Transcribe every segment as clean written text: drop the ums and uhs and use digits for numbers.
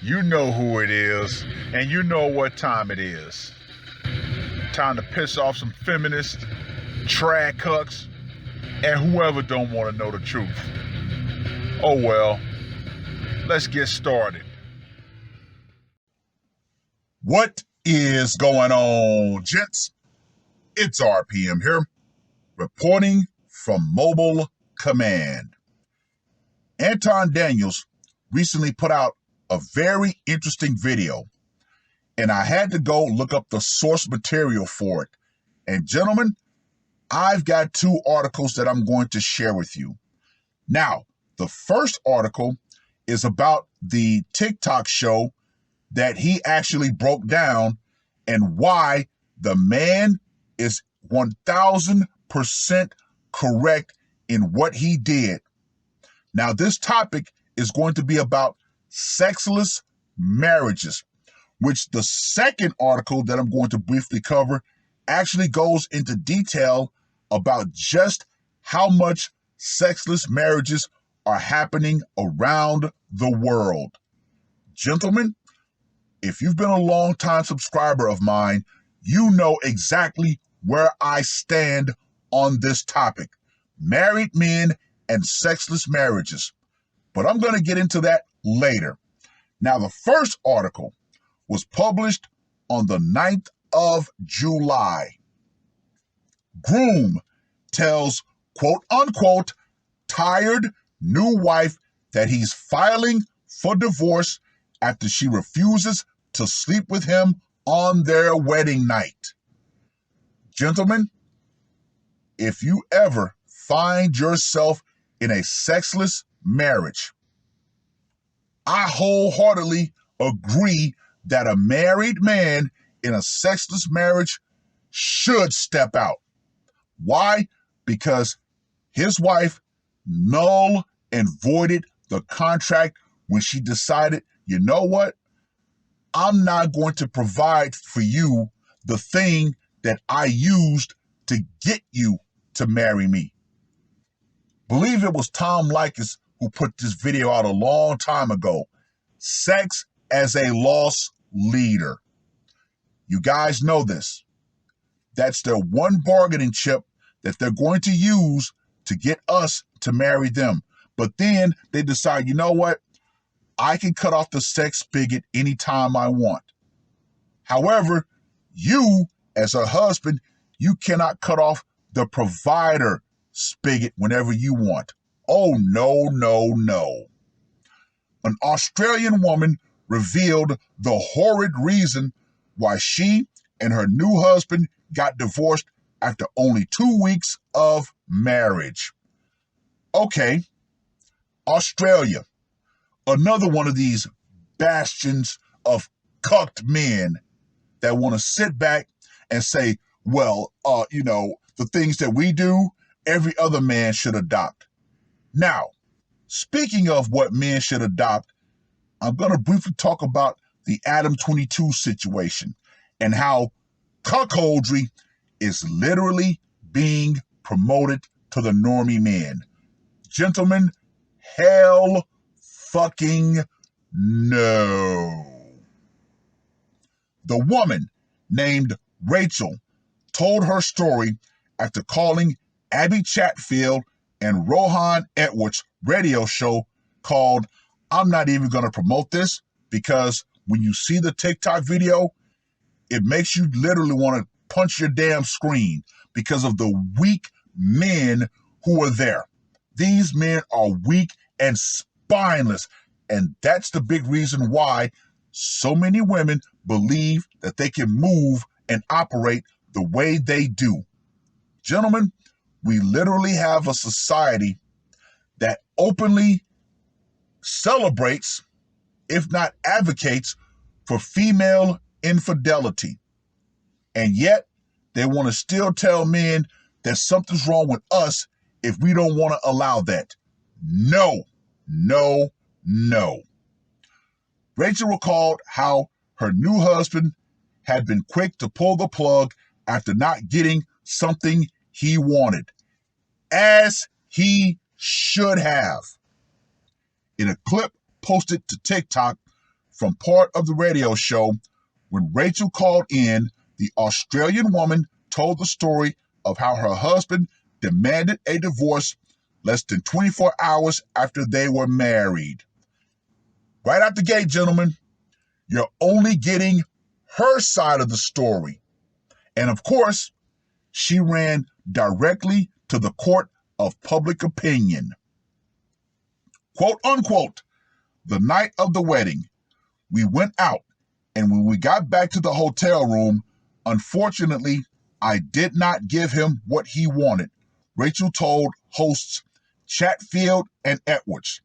You know who it is, and you know what time it is. Time to piss off some feminists, trad cucks, and whoever don't want to know the truth. Oh well, let's get started. What is going on, gents? It's R.P.M. here, reporting from Mobile Command. Anton Daniels recently put out a very interesting video, and I had to go look up the source material for it. And gentlemen, I've got two articles that I'm going to share with you. Now, the first article is about the TikTok show that he actually broke down and why the man is 1000% correct in what he did. Now, this topic is going to be about sexless marriages, which the second article that I'm going to briefly cover actually goes into detail about just how much sexless marriages are happening around the world. Gentlemen, if you've been a long-time subscriber of mine, you know exactly where I stand on this topic. Married men and sexless marriages. But I'm going to get into that later. Now, the first article was published on the 9th of July. Groom tells, quote unquote, tired new wife that he's filing for divorce after she refuses to sleep with him on their wedding night. Gentlemen, if you ever find yourself in a sexless marriage, I wholeheartedly agree that a married man in a sexless marriage should step out. Why? Because his wife null and voided the contract when she decided, you know what? I'm not going to provide for you the thing that I used to get you to marry me. Believe it was Tom Likas who put this video out a long time ago. Sex as a loss leader. You guys know this. That's their one bargaining chip that they're going to use to get us to marry them. But then they decide, you know what? I can cut off the sex spigot anytime I want. However, you, as a husband, you cannot cut off the provider spigot whenever you want. Oh, no, no, no. An Australian woman revealed the horrid reason why she and her new husband got divorced after only 2 weeks of marriage. Okay, Australia, another one of these bastions of cucked men that want to sit back and say, well, the things that we do, every other man should adopt. Now, speaking of what men should adopt, I'm going to briefly talk about the Adam 22 situation and how cuckoldry is literally being promoted to the normie men. Gentlemen, hell fucking no. The woman named Rachel told her story after calling Abby Chatfield and Rohan Edwards' radio show called I'm Not Even Going to Promote This, because when you see the TikTok video, it makes you literally want to punch your damn screen because of the weak men who are there. These men are weak and spineless, and that's the big reason why so many women believe that they can move and operate the way they do. Gentlemen, we literally have a society that openly celebrates, if not advocates, for female infidelity. And yet, they want to still tell men that something's wrong with us if we don't want to allow that. No, no, no. Rachel recalled how her new husband had been quick to pull the plug after not getting something he wanted, as he should have. in a clip posted to TikTok from part of the radio show. When Rachel called in, the Australian woman told the story of how her husband demanded a divorce less than 24 hours after they were married. Right out the gate, gentlemen, you're only getting her side of the story. And of course, she ran directly to the court of public opinion. Quote unquote, the night of the wedding, we went out, and when we got back to the hotel room, unfortunately, I did not give him what he wanted, Rachel told hosts Chatfield and Edwards.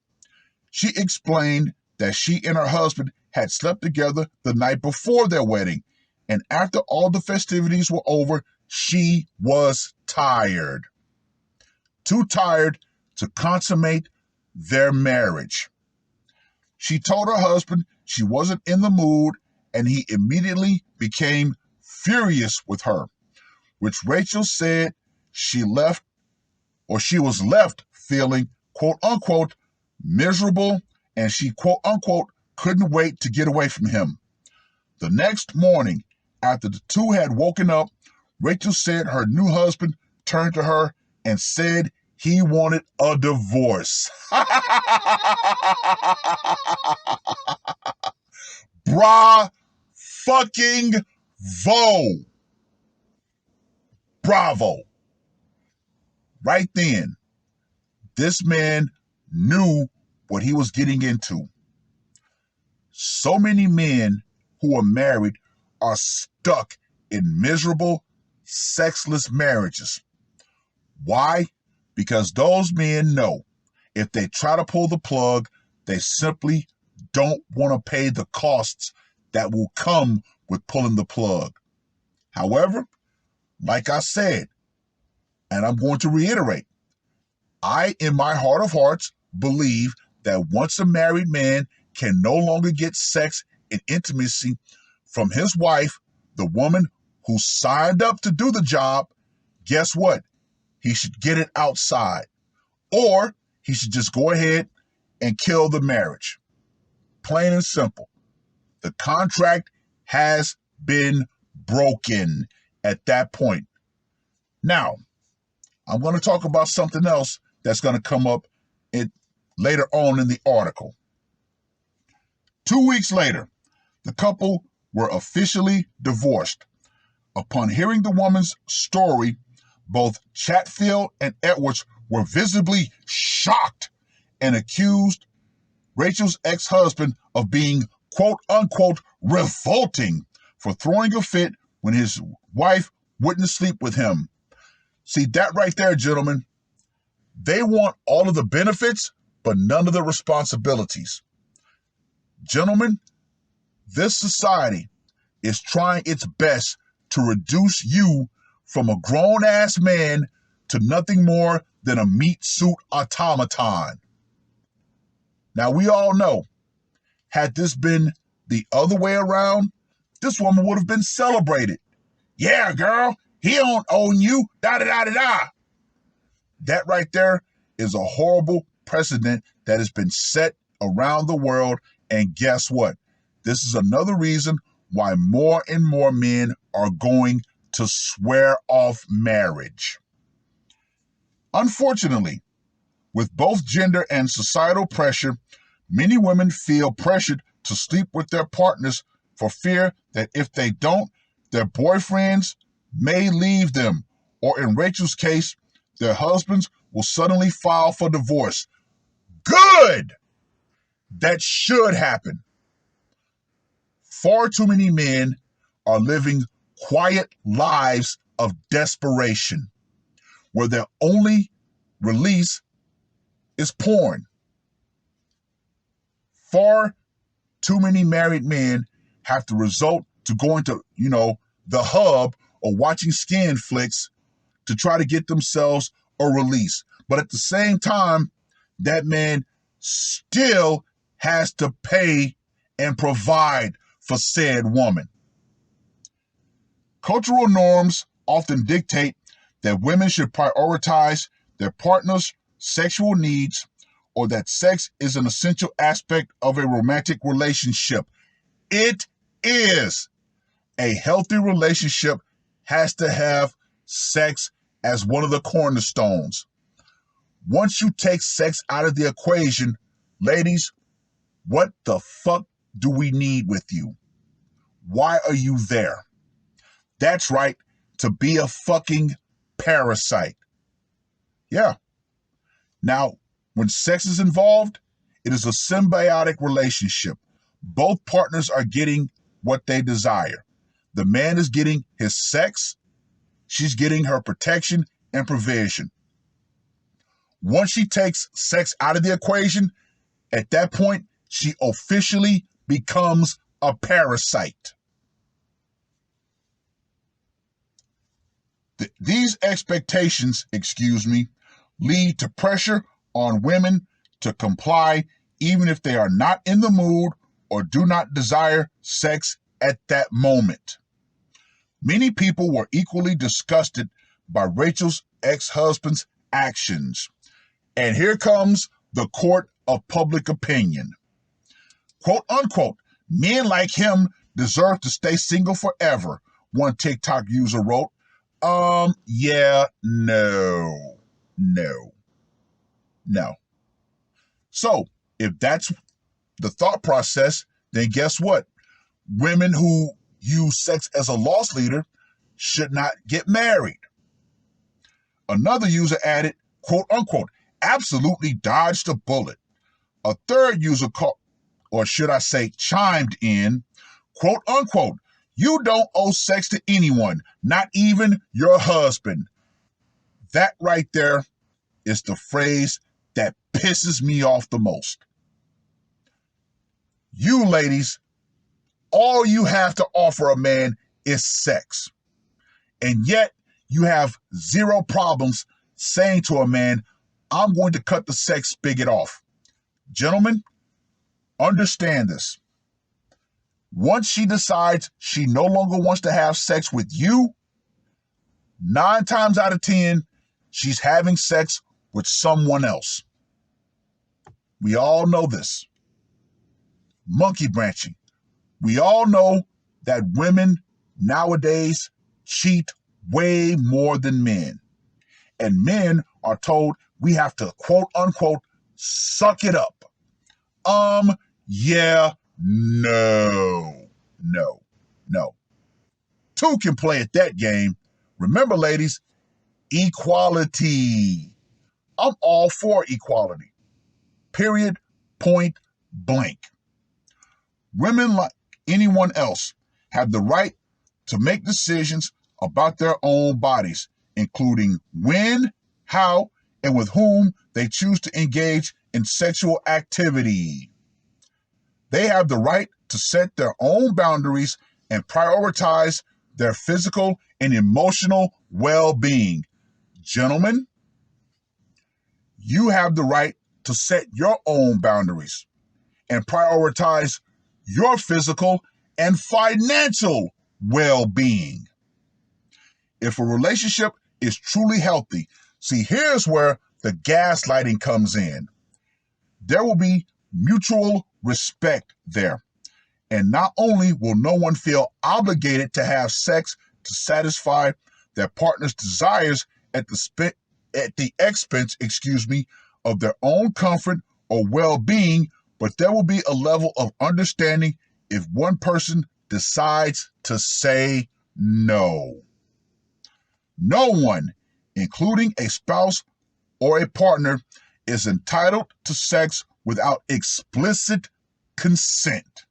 She explained that she and her husband had slept together the night before their wedding, and after all the festivities were over, she was tired. Too tired to consummate their marriage. She told her husband she wasn't in the mood, and he immediately became furious with her, which Rachel said she was left feeling, quote unquote, miserable, and she, quote unquote, couldn't wait to get away from him. The next morning, after the two had woken up, Rachel said her new husband turned to her and said he wanted a divorce. Bra fucking vo. Bravo. Right then, this man knew what he was getting into. So many men who are married are stuck in miserable, sexless marriages. Why? Because those men know if they try to pull the plug, they simply don't want to pay the costs that will come with pulling the plug. However, like I said, and I'm going to reiterate, I, in my heart of hearts, believe that once a married man can no longer get sex and intimacy from his wife, the woman who signed up to do the job, guess what? He should get it outside. Or he should just go ahead and kill the marriage. Plain and simple. The contract has been broken at that point. Now, I'm going to talk about something else that's going to come up later on in the article. 2 weeks later, the couple were officially divorced. Upon hearing the woman's story, both Chatfield and Edwards were visibly shocked and accused Rachel's ex-husband of being, quote unquote, revolting for throwing a fit when his wife wouldn't sleep with him. See, that right there, gentlemen, they want all of the benefits, but none of the responsibilities. Gentlemen, this society is trying its best to reduce you from a grown-ass man to nothing more than a meat suit automaton. Now, we all know, had this been the other way around, this woman would have been celebrated. Yeah, girl, he don't own you, da-da-da-da-da. That right there is a horrible precedent that has been set around the world, and guess what? This is another reason why more and more men are going to swear off marriage. Unfortunately, with both gender and societal pressure, many women feel pressured to sleep with their partners for fear that if they don't, their boyfriends may leave them, or in Rachel's case, their husbands will suddenly file for divorce. Good! That should happen. Far too many men are living quiet lives of desperation, where their only release is porn. Far too many married men have to resort to going to, the hub or watching skin flicks to try to get themselves a release. But at the same time, that man still has to pay and provide for said woman. Cultural norms often dictate that women should prioritize their partner's sexual needs or that sex is an essential aspect of a romantic relationship. It is. A healthy relationship has to have sex as one of the cornerstones. Once you take sex out of the equation, ladies, what the fuck do we need with you? Why are you there? That's right, to be a fucking parasite. Yeah. Now, when sex is involved, it is a symbiotic relationship. Both partners are getting what they desire. The man is getting his sex. She's getting her protection and provision. Once she takes sex out of the equation, at that point, she officially becomes a parasite. These expectations, lead to pressure on women to comply even if they are not in the mood or do not desire sex at that moment. Many people were equally disgusted by Rachel's ex-husband's actions. And here comes the court of public opinion. Quote unquote, men like him deserve to stay single forever, one TikTok user wrote. No. So, if that's the thought process, then guess what? Women who use sex as a loss leader should not get married. Another user added, quote unquote, absolutely dodged a bullet. A third user chimed in, quote unquote, you don't owe sex to anyone, not even your husband. That right there is the phrase that pisses me off the most. You ladies, all you have to offer a man is sex. And yet you have zero problems saying to a man, I'm going to cut the sex spigot off. Gentlemen, understand this. Once she decides she no longer wants to have sex with you, 9 times out of 10, she's having sex with someone else. We all know this. Monkey branching. We all know that women nowadays cheat way more than men. And men are told we have to, quote unquote, suck it up. No. 2 can play at that game. Remember, ladies, equality. I'm all for equality. Period. Point blank. Women, like anyone else, have the right to make decisions about their own bodies, including when, how, and with whom they choose to engage in sexual activity. They have the right to set their own boundaries and prioritize their physical and emotional well-being. Gentlemen, you have the right to set your own boundaries and prioritize your physical and financial well-being. If a relationship is truly healthy, see, here's where the gaslighting comes in. There will be mutual respect there. And not only will no one feel obligated to have sex to satisfy their partner's desires at the expense, of their own comfort or well-being, but there will be a level of understanding if one person decides to say no. No one, including a spouse or a partner, is entitled to sex without explicit consent.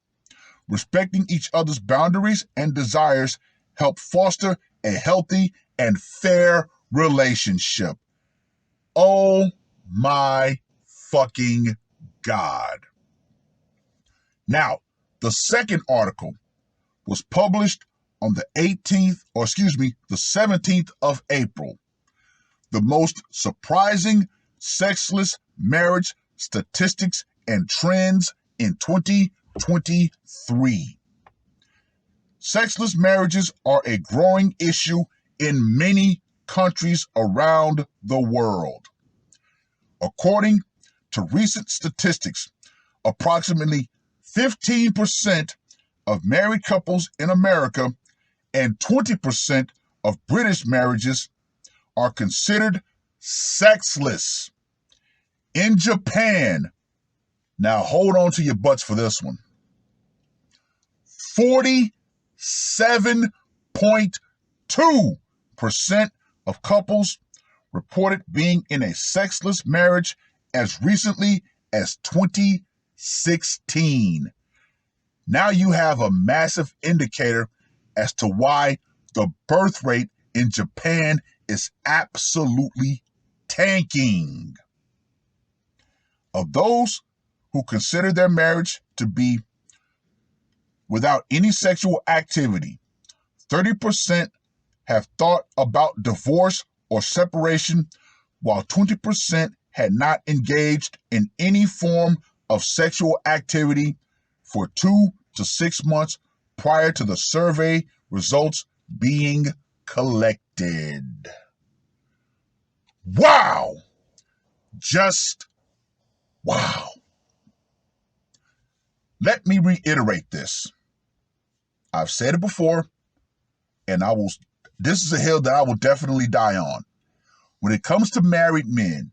Respecting each other's boundaries and desires help foster a healthy and fair relationship. Oh my fucking God. Now, the second article was published on the 17th of April. The most surprising sexless marriage statistics and trends in 2023. Sexless marriages are a growing issue in many countries around the world. According to recent statistics, approximately 15% of married couples in America and 20% of British marriages are considered sexless. In Japan, now hold on to your butts for this one, 47.2% of couples reported being in a sexless marriage as recently as 2016. Now you have a massive indicator as to why the birth rate in Japan is absolutely tanking. Of those who consider their marriage to be without any sexual activity, 30% have thought about divorce or separation, while 20% had not engaged in any form of sexual activity for 2 to 6 months prior to the survey results being collected. Wow! Just wow. Let me reiterate this. I've said it before, and this is a hill that I will definitely die on. When it comes to married men,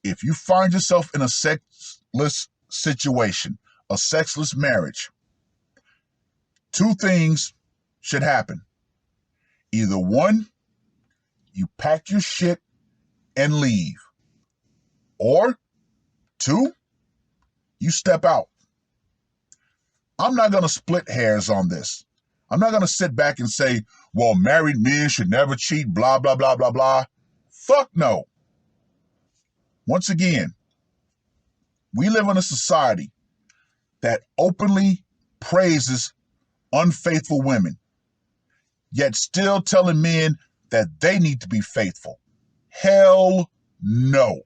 if you find yourself in a sexless situation, a sexless marriage, 2 things should happen. Either 1, you pack your shit and leave. Or 2, you step out. I'm not going to split hairs on this. I'm not going to sit back and say, well, married men should never cheat, blah, blah, blah, blah, blah. Fuck no. Once again, we live in a society that openly praises unfaithful women, yet still telling men that they need to be faithful. Hell no.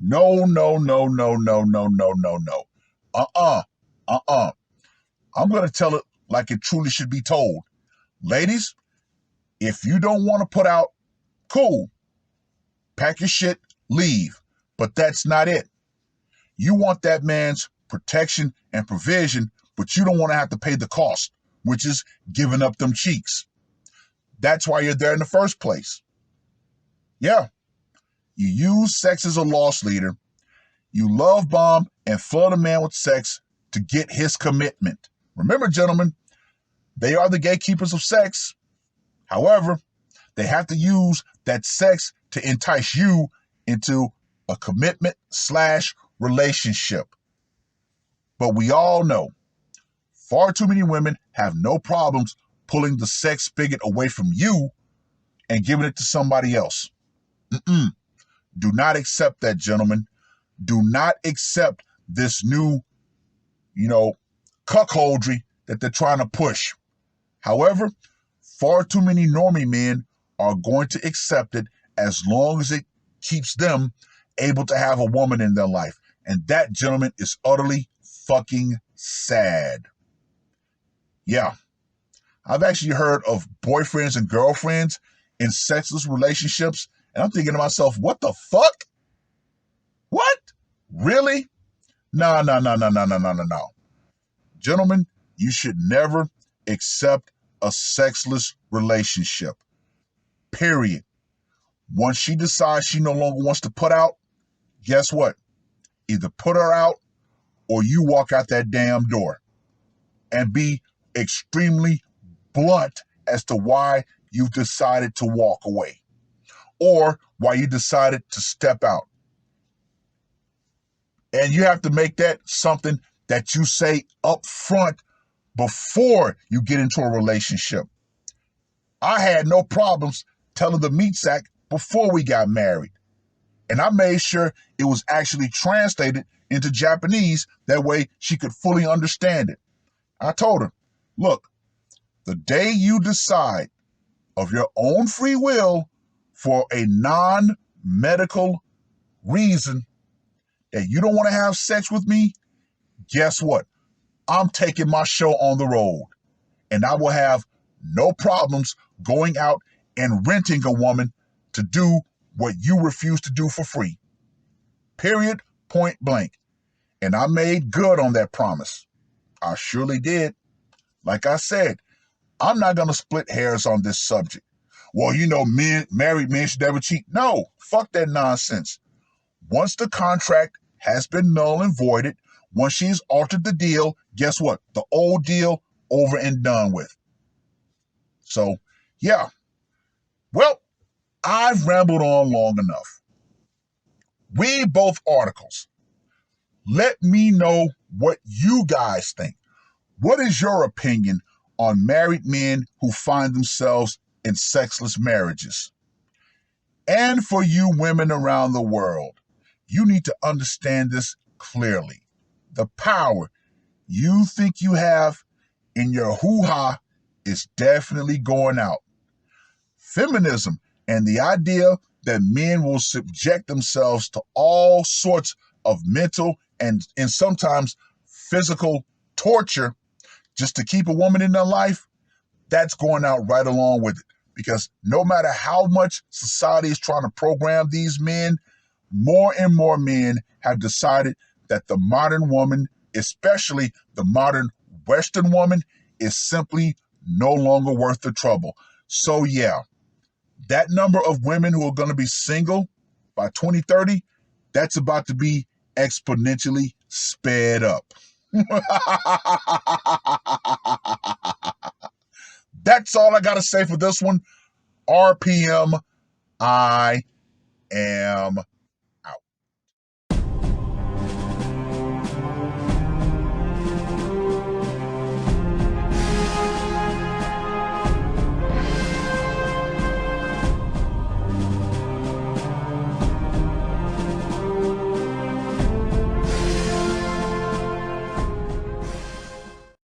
No, no, no, no, no, no, no, no, no. I'm going to tell it like it truly should be told. Ladies, if you don't want to put out, cool. Pack your shit, leave. But that's not it. You want that man's protection and provision, but you don't want to have to pay the cost, which is giving up them cheeks. That's why you're there in the first place. Yeah. You use sex as a loss leader. You love bomb and flood a man with sex to get his commitment. Remember, gentlemen, they are the gatekeepers of sex. However, they have to use that sex to entice you into a commitment/relationship. But we all know far too many women have no problems pulling the sex spigot away from you and giving it to somebody else. Do not accept that, gentlemen. Do not accept this new, cuckoldry that they're trying to push. However, far too many normie men are going to accept it as long as it keeps them able to have a woman in their life. And that, gentlemen, is utterly fucking sad. Yeah. I've actually heard of boyfriends and girlfriends in sexless relationships, and I'm thinking to myself, what the fuck? What? Really? No. Gentlemen, you should never accept a sexless relationship. Period. Once she decides she no longer wants to put out, guess what? Either put her out or you walk out that damn door. And be extremely blunt as to why you've decided to walk away or why you decided to step out. And you have to make that something that you say up front before you get into a relationship. I had no problems telling the meat sack before we got married. And I made sure it was actually translated into Japanese. That way she could fully understand it. I told her, look, the day you decide of your own free will for a non-medical reason that you don't want to have sex with me, guess what? I'm taking my show on the road. And I will have no problems going out and renting a woman to do what you refuse to do for free. Period. point blank. And I made good on that promise. I surely did. Like I said, I'm not going to split hairs on this subject. Well, married men should never cheat. No, fuck that nonsense. Once the contract has been null and voided, once she's altered the deal, guess what? The old deal over and done with. So, yeah. Well, I've rambled on long enough. Read both articles. Let me know what you guys think. What is your opinion on married men who find themselves in sexless marriages? And for you women around the world, you need to understand this clearly. The power you think you have in your hoo-ha is definitely going out. Feminism and the idea that men will subject themselves to all sorts of mental and sometimes physical torture just to keep a woman in their life, that's going out right along with it. Because no matter how much society is trying to program these men, more and more men have decided that the modern woman, especially the modern Western woman, is simply no longer worth the trouble. So yeah, that number of women who are going to be single by 2030, that's about to be exponentially sped up. That's all I got to say for this one. R.P.M. I am